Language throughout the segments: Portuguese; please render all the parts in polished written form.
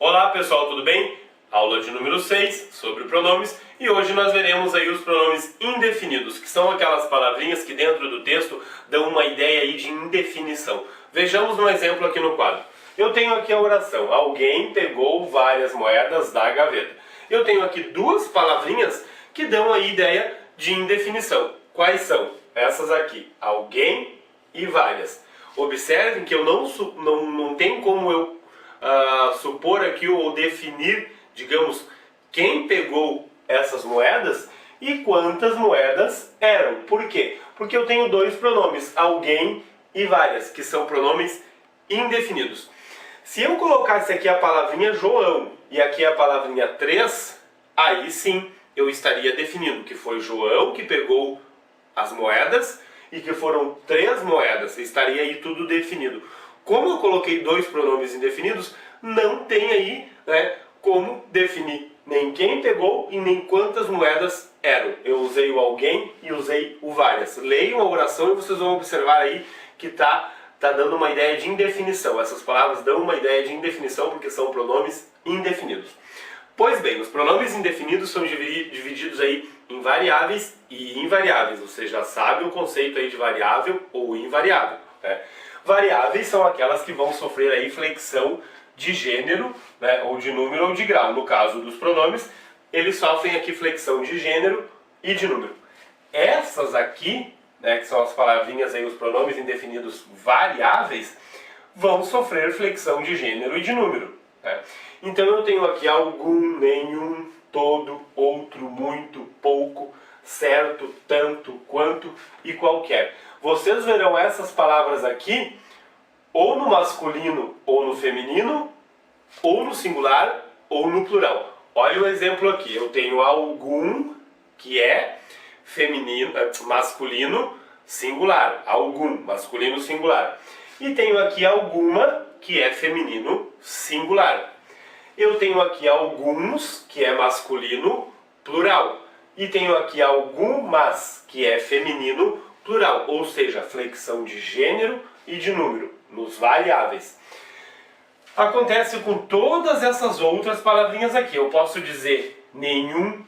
Olá pessoal, tudo bem? Aula de número 6 sobre pronomes e hoje nós veremos aí os pronomes indefinidos, que são aquelas palavrinhas que dentro do texto dão uma ideia aí de indefinição. Vejamos um exemplo aqui no quadro. Eu tenho aqui a oração: alguém pegou várias moedas da gaveta. Eu tenho aqui duas palavrinhas que dão a ideia de indefinição. Quais são? Essas aqui, alguém e várias. Observem que eu não tenho como eu supor aqui ou definir, digamos, quem pegou essas moedas e quantas moedas eram. Por quê? Porque eu tenho dois pronomes, alguém e várias, que são pronomes indefinidos. Se eu colocasse aqui a palavrinha João e aqui a palavrinha três, aí sim eu estaria definindo que foi João que pegou as moedas e que foram 3 moedas, estaria aí tudo definido. Como eu coloquei dois pronomes indefinidos, não tem aí como definir nem quem pegou e nem quantas moedas eram. Eu usei o alguém e usei o várias. Leiam a oração e vocês vão observar aí que tá dando uma ideia de indefinição. Essas palavras dão uma ideia de indefinição porque são pronomes indefinidos. Pois bem, os pronomes indefinidos são divididos aí em variáveis e invariáveis. Você já sabe o conceito aí de variável ou invariável, né? Variáveis são aquelas que vão sofrer aí flexão de gênero, né, ou de número ou de grau. No caso dos pronomes, eles sofrem aqui flexão de gênero e de número. Essas aqui, né, que são as palavrinhas aí, os pronomes indefinidos variáveis, vão sofrer flexão de gênero e de número, né? Então eu tenho aqui algum, nenhum, todo, outro, muito, pouco, certo, tanto, quanto e qualquer. Vocês verão essas palavras aqui ou no masculino ou no feminino, ou no singular ou no plural. Olha o exemplo aqui. Eu tenho algum, que é feminino, masculino singular. Algum, masculino singular. E tenho aqui alguma, que é feminino singular. Eu tenho aqui alguns, que é masculino plural. E tenho aqui algumas, que é feminino plural. Ou seja, flexão de gênero e de número, nos variáveis. Acontece com todas essas outras palavrinhas aqui. Eu posso dizer nenhum,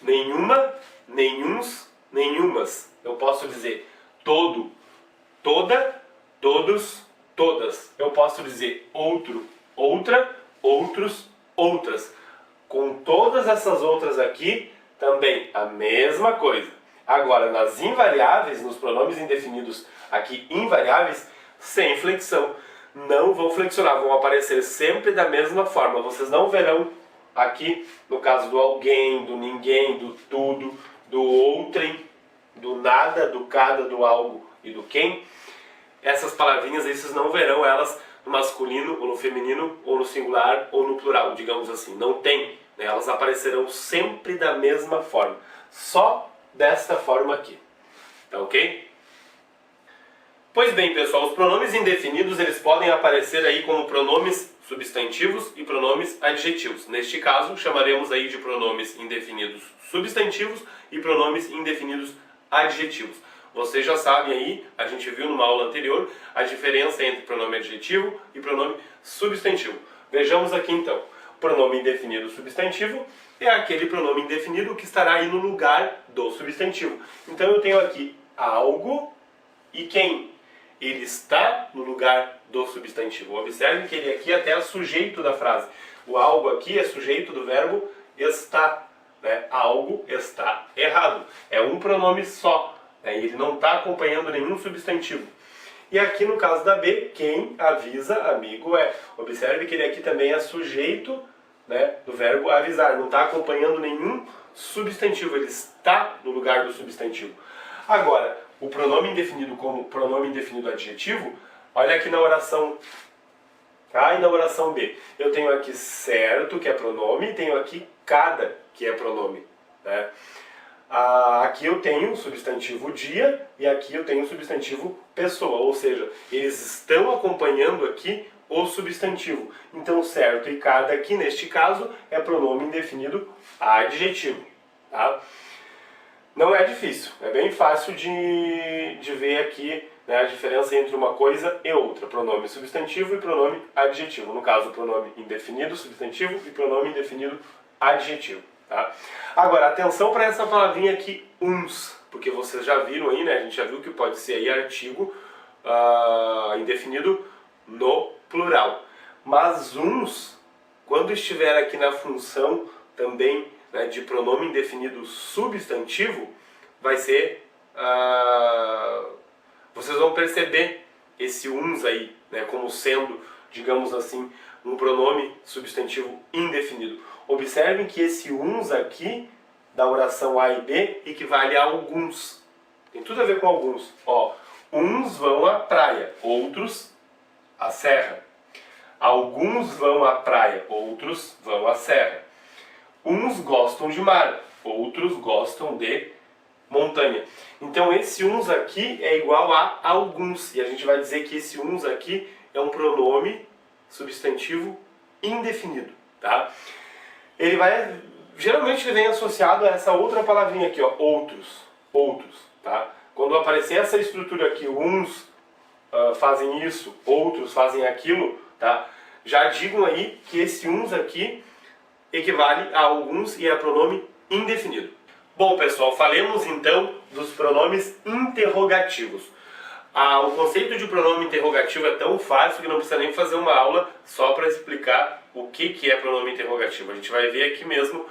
nenhuma, nenhuns, nenhumas. Eu posso dizer todo, toda, todos, todas. Eu posso dizer outro, outra, outros, outras. Com todas essas outras aqui, também a mesma coisa. Agora, nas invariáveis, nos pronomes indefinidos aqui invariáveis, sem flexão. Não vão flexionar, vão aparecer sempre da mesma forma. Vocês não verão aqui, no caso do alguém, do ninguém, do tudo, do outrem, do nada, do cada, do algo e do quem. Essas palavrinhas aí vocês não verão elas no masculino, ou no feminino, ou no singular, ou no plural, digamos assim. Não tem, né? Elas aparecerão sempre da mesma forma. Só desta forma aqui. Tá ok? Pois bem, pessoal, os pronomes indefinidos eles podem aparecer aí como pronomes substantivos e pronomes adjetivos. Neste caso, chamaremos aí de pronomes indefinidos substantivos e pronomes indefinidos adjetivos. Vocês já sabem aí, a gente viu numa aula anterior, a diferença entre pronome adjetivo e pronome substantivo. Vejamos aqui então. Pronome indefinido substantivo é aquele pronome indefinido que estará aí no lugar do substantivo. Então eu tenho aqui algo e quem? Ele está no lugar do substantivo. Observe que ele aqui até é sujeito da frase. O algo aqui é sujeito do verbo está, né? Algo está errado. É um pronome só, né? Ele não está acompanhando nenhum substantivo. E aqui no caso da B, quem avisa, amigo é. Observe que ele aqui também é sujeito, né, do verbo avisar. Não está acompanhando nenhum substantivo. Ele está no lugar do substantivo. Agora, o pronome indefinido como pronome indefinido adjetivo, olha aqui na oração A e na oração B. Eu tenho aqui certo, que é pronome, e tenho aqui cada, que é pronome, né? Aqui eu tenho o substantivo dia e aqui eu tenho o substantivo pessoa, ou seja, eles estão acompanhando aqui o substantivo. Então certo e cada aqui, neste caso, é pronome indefinido adjetivo, tá? Não é difícil, é bem fácil de ver aqui, né, a diferença entre uma coisa e outra. Pronome substantivo e pronome adjetivo. No caso, pronome indefinido, substantivo, e pronome indefinido, adjetivo. Tá? Agora, atenção para essa palavrinha aqui, uns, porque vocês já viram aí, né? A gente já viu que pode ser aí artigo indefinido no plural. Mas uns, quando estiver aqui na função também, né, de pronome indefinido substantivo, vai ser... vocês vão perceber esse uns aí, né, como sendo, digamos assim, um pronome substantivo indefinido. Observem que esse uns aqui, da oração A e B, equivale a alguns. Tem tudo a ver com alguns. Ó, uns vão à praia, outros à serra. Alguns vão à praia, outros vão à serra. Uns gostam de mar, outros gostam de montanha. Então esse uns aqui é igual a alguns. E a gente vai dizer que esse uns aqui é um pronome substantivo indefinido. Tá? Ele vai, geralmente ele vem associado a essa outra palavrinha aqui, ó, outros. Outros. Tá? Quando aparecer essa estrutura aqui, uns fazem isso, outros fazem aquilo, tá? Já digam aí que esse uns aqui equivale a alguns e é pronome indefinido. Bom, pessoal, falemos então dos pronomes interrogativos. O conceito de pronome interrogativo é tão fácil que não precisa nem fazer uma aula só para explicar o que é pronome interrogativo. A gente vai ver aqui mesmo,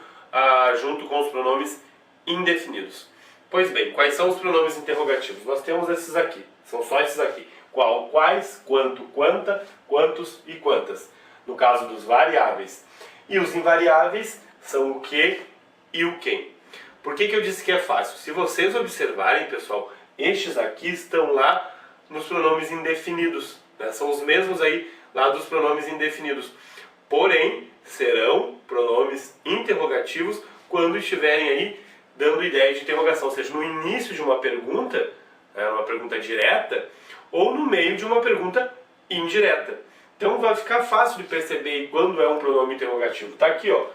junto com os pronomes indefinidos. Pois bem, quais são os pronomes interrogativos? Nós temos esses aqui, são só esses aqui. Qual, quais, quanto, quanta, quantos e quantas. No caso dos variáveis. E os invariáveis são o que e o quem. Por que eu disse que é fácil? Se vocês observarem, pessoal, estes aqui estão lá nos pronomes indefinidos. Né? São os mesmos aí lá dos pronomes indefinidos. Porém, serão pronomes interrogativos quando estiverem aí dando ideia de interrogação. Ou seja, no início de uma pergunta direta, ou no meio de uma pergunta indireta. Então vai ficar fácil de perceber quando é um pronome interrogativo. Está aqui, ó.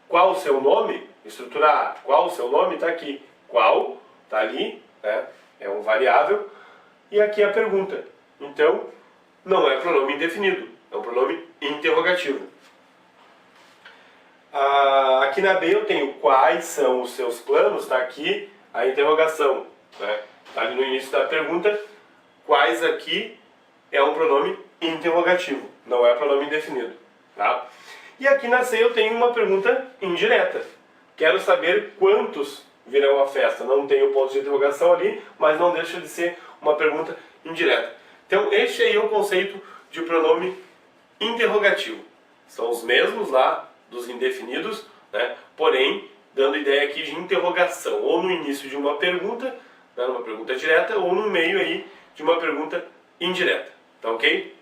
Qual o seu nome? Estrutura A. Qual o seu nome? Está aqui. Qual? Está ali. Né? É um variável. E aqui é a pergunta. Então, não é pronome indefinido. É um pronome interrogativo. Aqui na B eu tenho quais são os seus planos. Está aqui a interrogação. Né? Está ali no início da pergunta. Quais aqui é um pronome interrogativo, não é pronome indefinido. Tá? E aqui na C eu tenho uma pergunta indireta. Quero saber quantos virão à festa. Não tenho ponto de interrogação ali, mas não deixa de ser uma pergunta indireta. Então este aí é o conceito de pronome interrogativo. São os mesmos lá dos indefinidos, né? Porém dando ideia aqui de interrogação, ou no início de uma pergunta, né, uma pergunta direta, ou no meio aí de uma pergunta indireta. Tá ok?